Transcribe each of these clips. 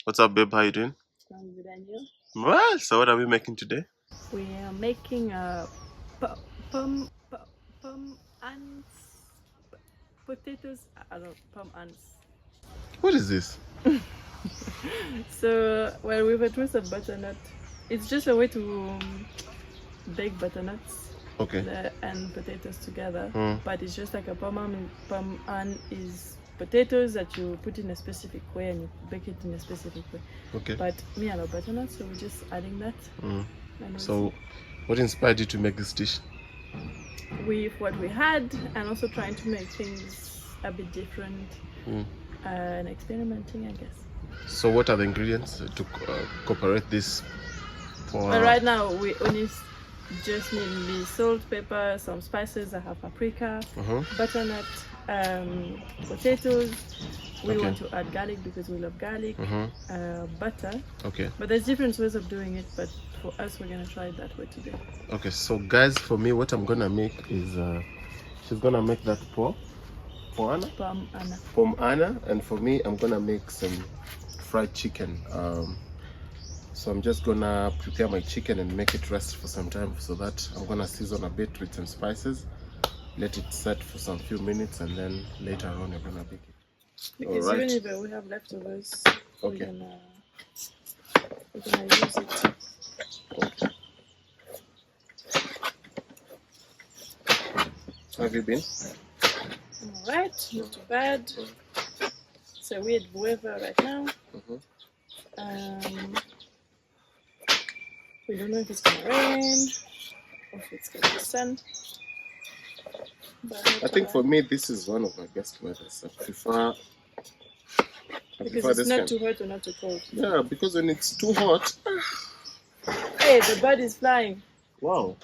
What's up, babe? How you doing? I'm good, and you? Well, so what are we making today? We are making a pum ants potatoes. I don't know, pum ants. What is this? So, well, with a twist of butternut, it's just a way to bake butternuts Okay. and potatoes together. Hmm. But it's just like a pum ant is potatoes that you put in a specific way and you bake it in a specific way. Okay. But me, I love butternut, so we're just adding that. Hmm. And So, what inspired you to make this dish? with what we had and also trying to make things a bit different and experimenting, I guess. So, what are the ingredients to cooperate this for? But right now we only just need the salt, pepper, some spices. I have paprika, butternut, potatoes. We want to add garlic because we love garlic, butter. Okay. But there's different ways of doing it, but for us we're gonna try it that way today. Okay. So, guys, for me, what I'm gonna make is she's gonna make that for Anna. From Anna, and for me, I'm gonna make some fried chicken. So I'm just gonna prepare my chicken and make it rest for some time, so that I'm gonna season a bit with some spices, let it set for some few minutes, and then later on we're gonna bake it. Because All right. even if we have leftovers, Okay. we're gonna use it. Okay. How have you been? Alright, not too bad. It's a weird weather right now. We don't know if it's gonna rain or if it's gonna be sun. I think for me this is one of my best weathers. I prefer because it's not kind. too hot or not too cold. Yeah, because when it's too hot. Hey, the bird is flying. Wow.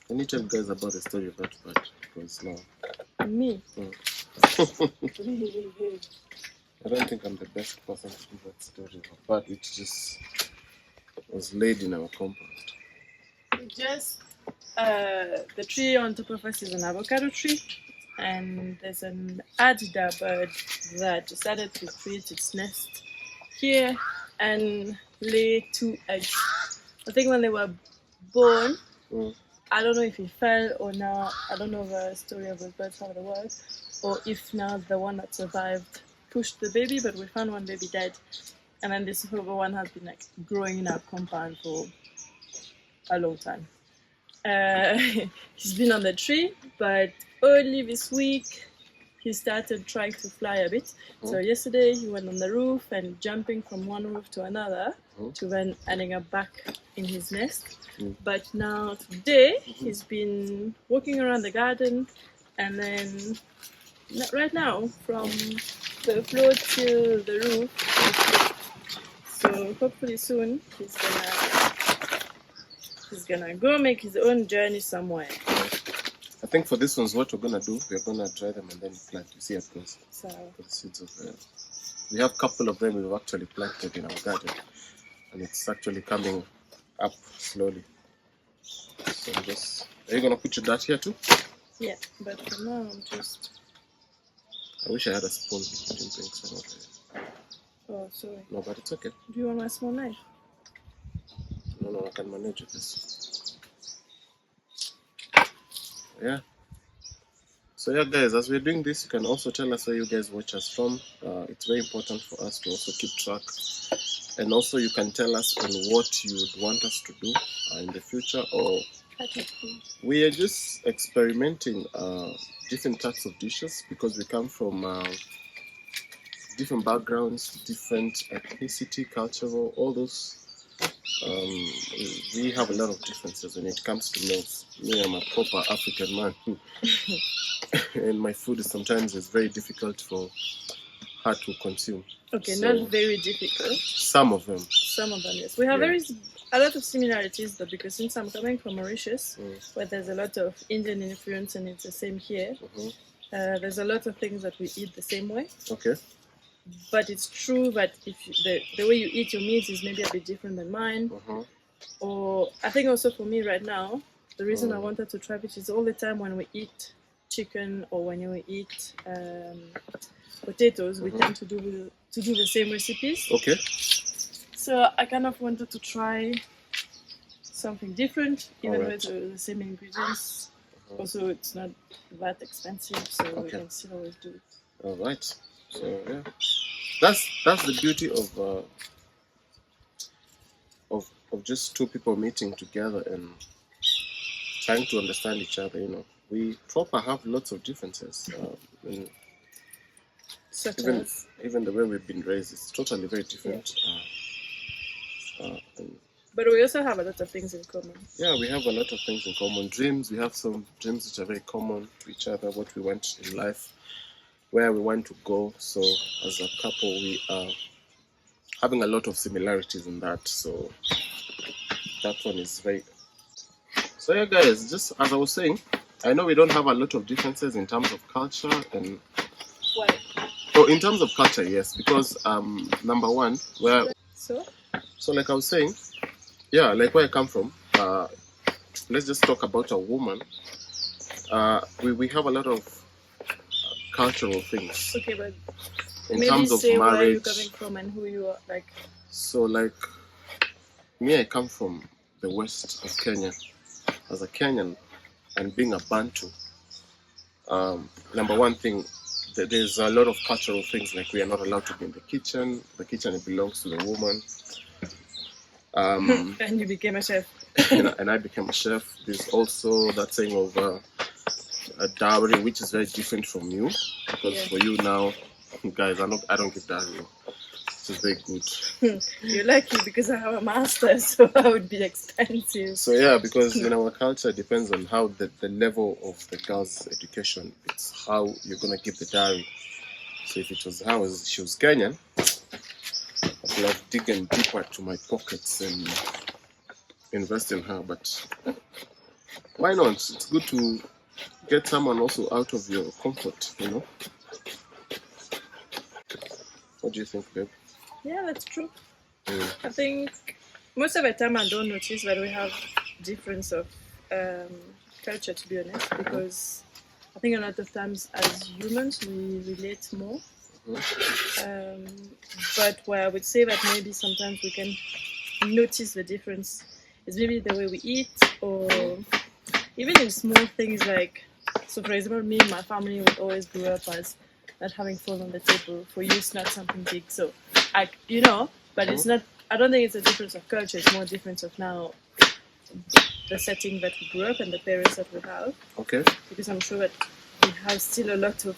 Can you tell guys about the story of that bird? Because now. Me? I don't think I'm the best person to do that story, but it just was laid in our compound. Just the tree on top of us is an avocado tree, and there's an Adida bird that decided to create its nest here and lay 2 eggs. I think when they were born, I don't know if he fell or not. I don't know the story of the birds, how they work, or if now the one that survived pushed the baby, but we found one baby dead, and then this other one has been like growing in our compound for a long time. He's been on the tree, but only this week he started trying to fly a bit. So yesterday he went on the roof and jumping from one roof to another to then ending up back in his nest. But now today he's been walking around the garden, and then right now from the floor to the roof. So hopefully soon he's gonna go make his own journey somewhere. I think for this one's what we're gonna do, we're gonna dry them and then plant. You see, of course. So for the seeds of them. We have a couple of them we've actually planted in our garden, and it's actually coming up slowly. So are you gonna put your dirt here too? Yeah, but for now I'm just. I wish I had a spoon. I didn't bring some of it. Oh, sorry. No, but it's okay. Do you want my small knife? No, I can manage this. Yeah. So yeah, guys, as we're doing this, you can also tell us where you guys watch us from. It's very important for us to also keep track. And also you can tell us on what you would want us to do in the future, or we are just experimenting different types of dishes because we come from different backgrounds, different ethnicity, cultural, all those. We have a lot of differences when it comes to meals. Me, I'm a proper African man, and my food sometimes is very difficult for her to consume. Okay, so, not very difficult. Some of them, yes. We have a lot of similarities, though, because since I'm coming from Mauritius, where there's a lot of Indian influence and it's the same here, there's a lot of things that we eat the same way. Okay. But it's true that if the way you eat your meat is maybe a bit different than mine. Or I think also for me right now, the reason I wanted to try it is all the time when we eat chicken or when we eat potatoes, we tend to do the same recipes. Okay. So I kind of wanted to try something different, even Alright. though it's the same ingredients. Also, it's not that expensive, so we Okay. can still always do it. All right. So yeah, that's the beauty of just two people meeting together and trying to understand each other. You know, we proper have lots of differences. And Such even as, even the way we've been raised is totally very different. And but we also have a lot of things in common. yeah, we have a lot of things in common. Dreams. We have some dreams which are very common to each other. What we want in life, where we want to go. So as a couple, we are having a lot of similarities in that. So that one is very. So yeah, guys, just as I was saying, I know we don't have a lot of differences in terms of culture and. Why? Oh, in terms of culture, yes, because number one, where. So like I was saying, yeah, like where I come from. Let's just talk about a woman. We have a lot of cultural things. Okay, but in maybe terms of say marriage. where you're coming from and who you are, like. So like me, I come from the west of Kenya. As a Kenyan and being a Bantu, number one thing, there's a lot of cultural things like we are not allowed to be in the kitchen. The kitchen, it belongs to the woman. And you became a chef. and I became a chef. There's also that saying of a dowry, which is very different from you, because for you now, guys, I don't give dowry. It's very good. You're lucky because I have a master's, so I would be expensive. So yeah, because in our culture, it depends on how the level of the girl's education. It's how you're gonna give the dowry. So if it was how she was Kenyan, I could have digging deeper to my pockets and invest in her. But why not? It's good to get someone also out of your comfort, you know. What do you think, babe? Yeah, that's true. I think most of the time I don't notice that we have difference of culture, to be honest, because I think a lot of times as humans we relate more. But where I would say that maybe sometimes we can notice the difference is maybe the way we eat, or even in small things like, so for example, me and my family would always grow up as not having food on the table. For you, it's not something big. So, but it's not. I don't think it's a difference of culture. It's more difference of now the setting that we grew up and the parents that we have. Okay. Because I'm sure that we have still a lot of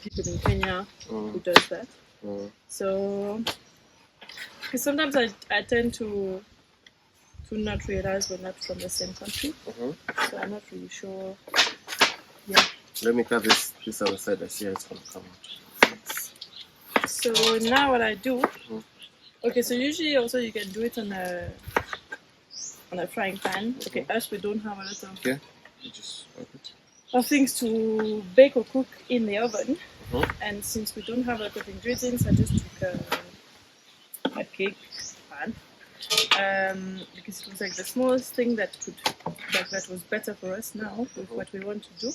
people in Kenya who does that. So, because sometimes I tend to not realize we're not from the same country. So I'm not really sure. Yeah. Let me cut this other side. I see how it's gonna come out. So now what I do. Okay, so usually also you can do it on a frying pan. Okay, us we don't have a lot of. Yeah. You just wipe it. Of things to bake or cook in the oven, and since we don't have a lot of ingredients, I just took a cake pan. Because it was like the smallest thing that was better for us now with what we want to do.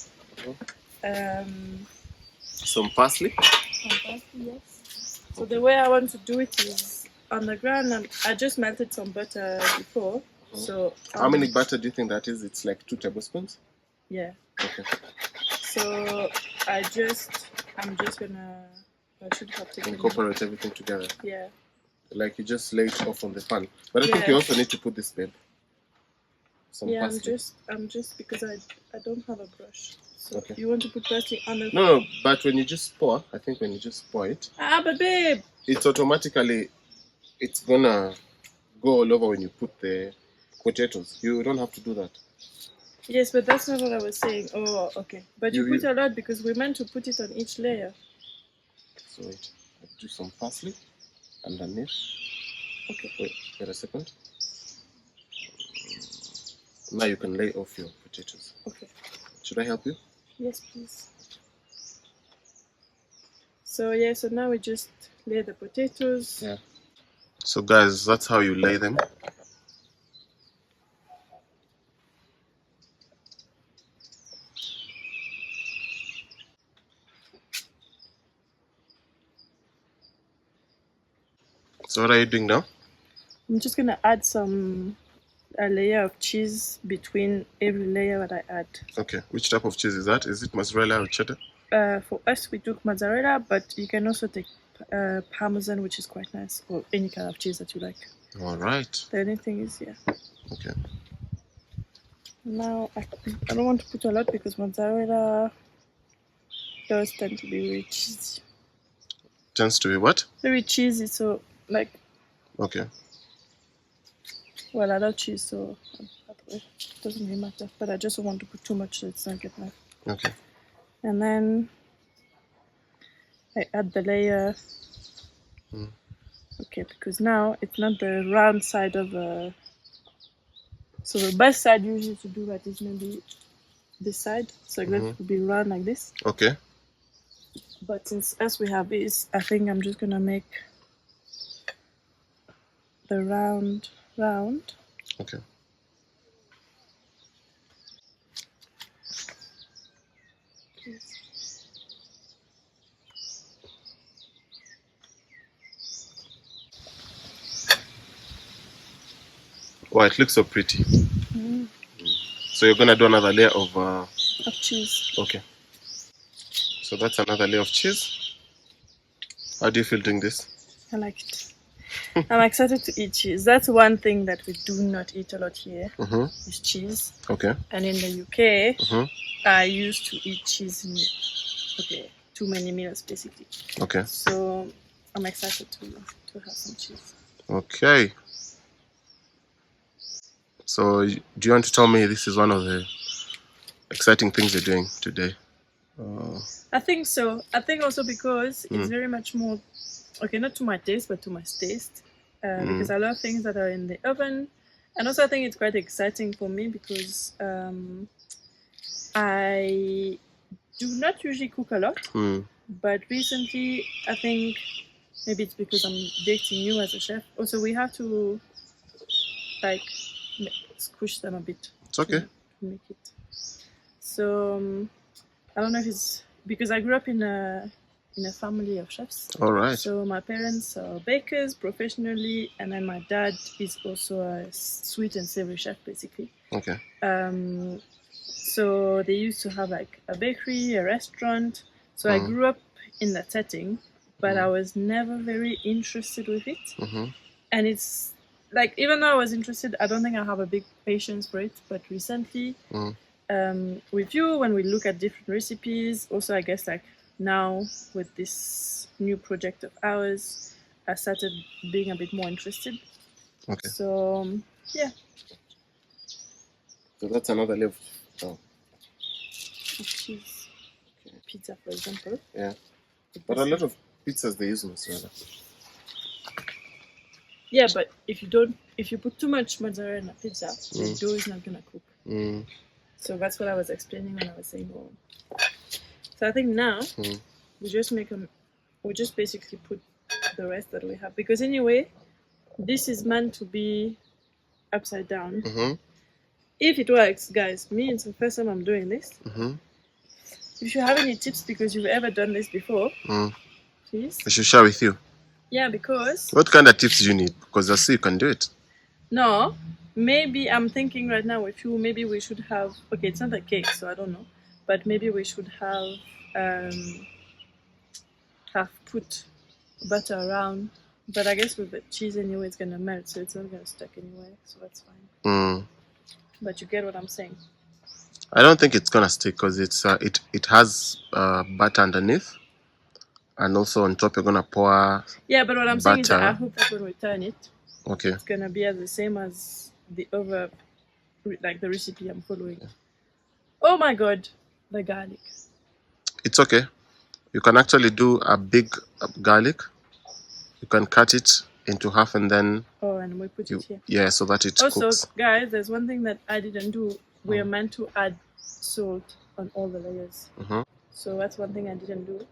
Some parsley. Some parsley, yes. So the way I want to do it is on the ground. I just melted some butter before. So how many butter do you think that is? It's like 2 tablespoons. Yeah. Okay. So I'm just gonna. I should have taken incorporate everything together. Yeah. Like you just lay it off on the pan. But I think you also need to put this, babe. Some parsley. I'm just because I don't have a brush. So you want to put parsley on the. No, but when you just pour, I think when you just pour it. But babe. It's automatically, it's gonna go all over when you put the potatoes. You don't have to do that. Yes, but that's not what I was saying. Oh, okay. But you put a lot because we meant to put it on each layer. So wait, I'll do some parsley underneath. Okay. Wait a second. Now you can lay off your potatoes. Okay. Should I help you? Yes, please. So so now we just lay the potatoes. Yeah. So guys, that's how you lay them. So what are you doing now? I'm just gonna add a layer of cheese between every layer that I add. Okay. Which type of cheese is that? Is it mozzarella or cheddar? For us, we took mozzarella, but you can also take parmesan, which is quite nice, or any kind of cheese that you like. All right. The only thing is, yeah. Okay. Now, I don't want to put a lot because mozzarella does tend to be very cheesy. Tends to be what? Very cheesy, so like. Okay. Well, I love cheese, so it doesn't really matter. But I just don't want to put too much so it's not get nice. Okay. And then I add the layer. Okay, because now it's not the round side of a. So the best side usually to do that is maybe this side. So that would be round like this. Okay. But since as we have this, I think I'm just gonna make the round. Okay. Wow, it looks so pretty. So you're gonna do another layer of cheese. Okay. So that's another layer of cheese. How do you feel doing this? I like it. I'm excited to eat cheese. That's one thing that we do not eat a lot here. Is cheese. Okay. And in the UK, I used to eat cheese in too many meals basically. Okay. So I'm excited to have some cheese. Okay. So do you want to tell me this is one of the exciting things you're doing today? I think so. I think also because it's very much more, not to my taste, but to my taste. Because I love things that are in the oven. And also I think it's quite exciting for me because I do not usually cook a lot. But recently, I think maybe it's because I'm dating you as a chef. Also, we have to squish them a bit. It's okay. To make it. So I don't know if it's because I grew up in a family of chefs. All right. So my parents are bakers professionally, and then my dad is also a sweet and savory chef, basically. Okay. So they used to have like a bakery, a restaurant. So I grew up in that setting, but I was never very interested with it. And it's like, even though I was interested, I don't think I have a big patience for it. But recently, with you, when we look at different recipes, also I guess like now with this new project of ours, I started being a bit more interested. Okay. So yeah. So that's another level. Of cheese. Pizza, for example. Yeah. But a lot of pizzas they use mozzarella. Yeah, but if you put too much mozzarella in a pizza, the dough is not gonna cook. So that's what I was explaining when I was saying, So I think now we just basically put the rest that we have, because anyway, this is meant to be upside down. If it works, guys, it's the first time I'm doing this. If you have any tips because you've ever done this before, please. I should share with you. Yeah, because... What kind of tips do you need? Because I see you can do it. No, maybe I'm thinking right now with you, maybe we should have... Okay, it's not a cake, so I don't know. But maybe we should have put butter around. But I guess with the cheese anyway, it's going to melt, so it's not going to stick anyway. So that's fine. But you get what I'm saying? I don't think it's going to stick because it has butter underneath. And also on top, you're going to pour Yeah, but what I'm saying is that I hope that when we turn it, okay, it's going to be the same as the other, like the recipe I'm following. Yeah. Oh my God, the garlic. It's okay. You can actually do a big garlic. You can cut it into half and then... Oh, and we put it here. Yeah, so that it cooks. Also, guys, there's one thing that I didn't do. We are meant to add salt on all the layers. So that's one thing I didn't do.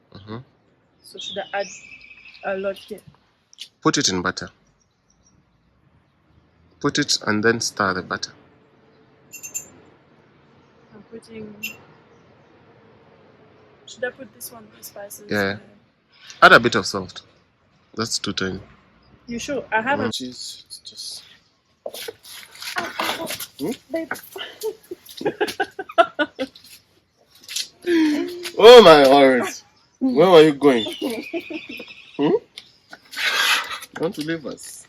So should I add a lot here? Put it in butter. Put it and then stir the butter. I'm putting... Should I put this one, the spices? Yeah. Add a bit of salt. That's too tiny. You sure? I have a Cheese, it's just. babe. Oh my lord! Where are you going? You want to leave us?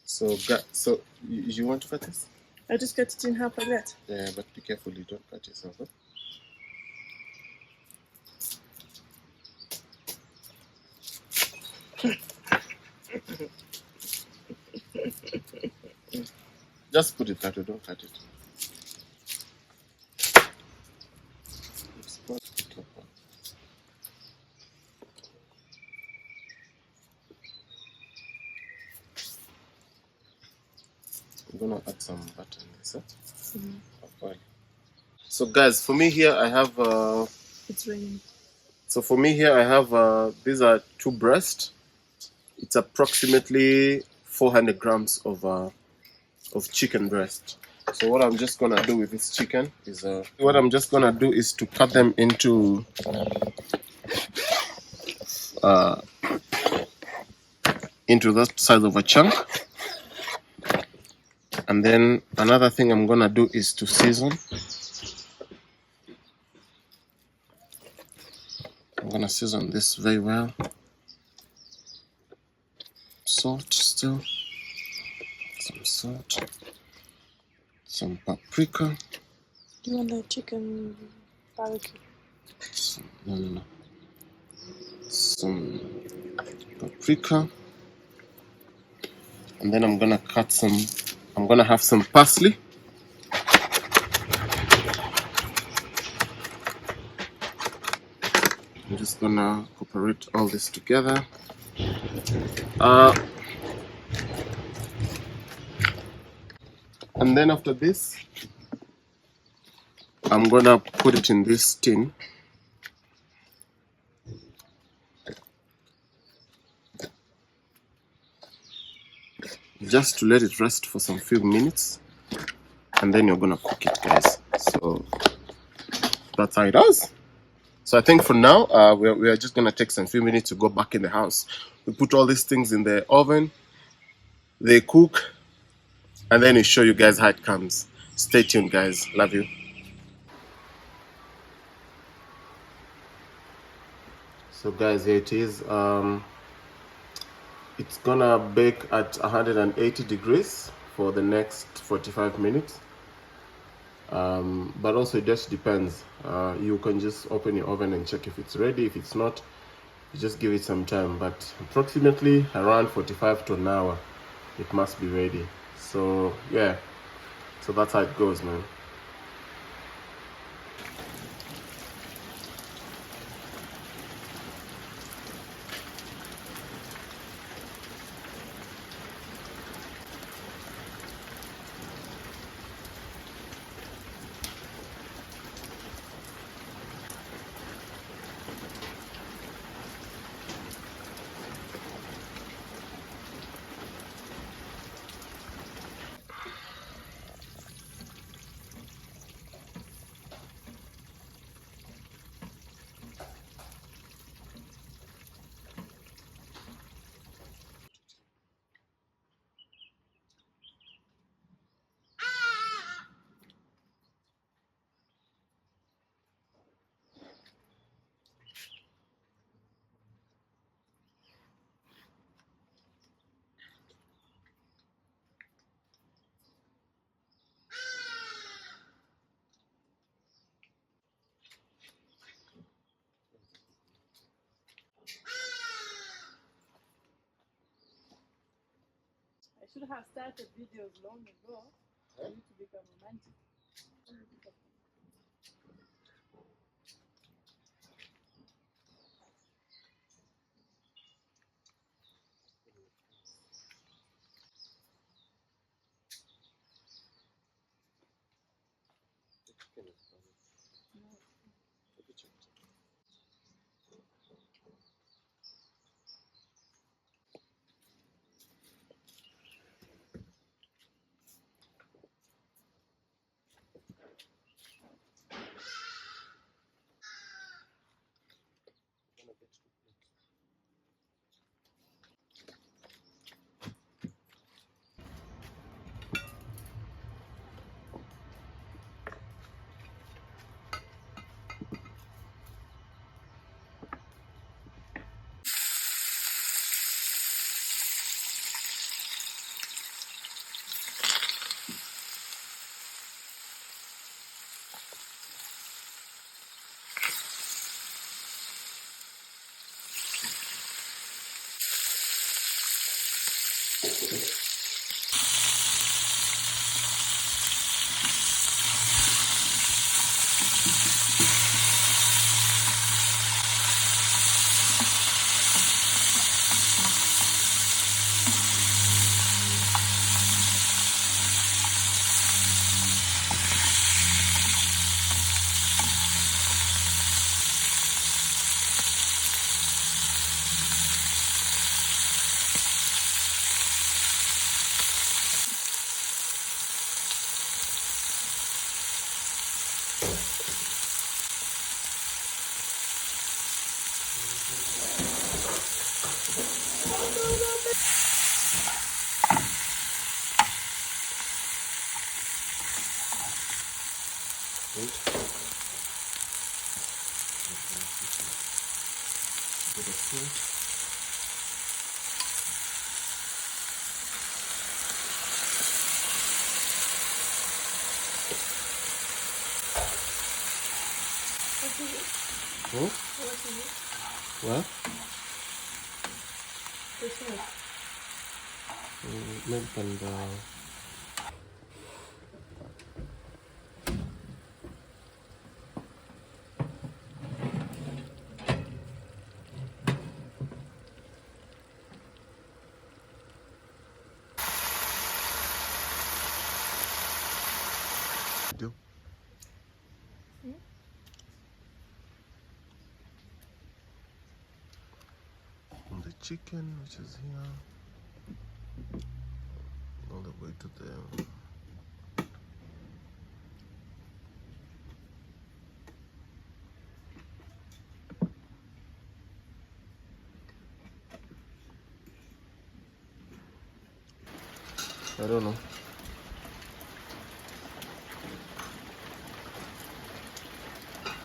So, so you want to cut this? I just cut it in half like that. Yeah, but be careful, you don't cut yourself. Huh? Just put it that way, don't cut it. I'm gonna add some butter in this. Huh? So, guys, for me here, I have. It's raining. So for me here, I have. These are two breasts. It's approximately 400 grams of chicken breast. So what I'm just gonna do with this chicken is to cut them into that size of a chunk. And then another thing I'm gonna do is to season. I'm gonna season this very well. Salt still, some salt, some paprika. Do you want the chicken barbecue? No. Some paprika. And then I'm gonna have some parsley. I'm just gonna incorporate all this together. And then after this, I'm gonna put it in this tin. Just to let it rest for some few minutes. And then you're gonna cook it, guys. So that's how it does. So I think for now, we are just gonna take some few minutes to go back in the house. We put all these things in the oven. They cook. And then we show you guys how it comes. Stay tuned, guys. Love you. So guys, here it is. It's gonna bake at 180 degrees for the next 45 minutes. But also it just depends. You can just open your oven and check if it's ready. If it's not, you just give it some time. But approximately around 45 to an hour, it must be ready. So yeah, so that's how it goes, man. I should have started videos long ago for you to become romantic. Hmm? What? Milk and do. And the chicken, which is here, all the way to there. I don't know.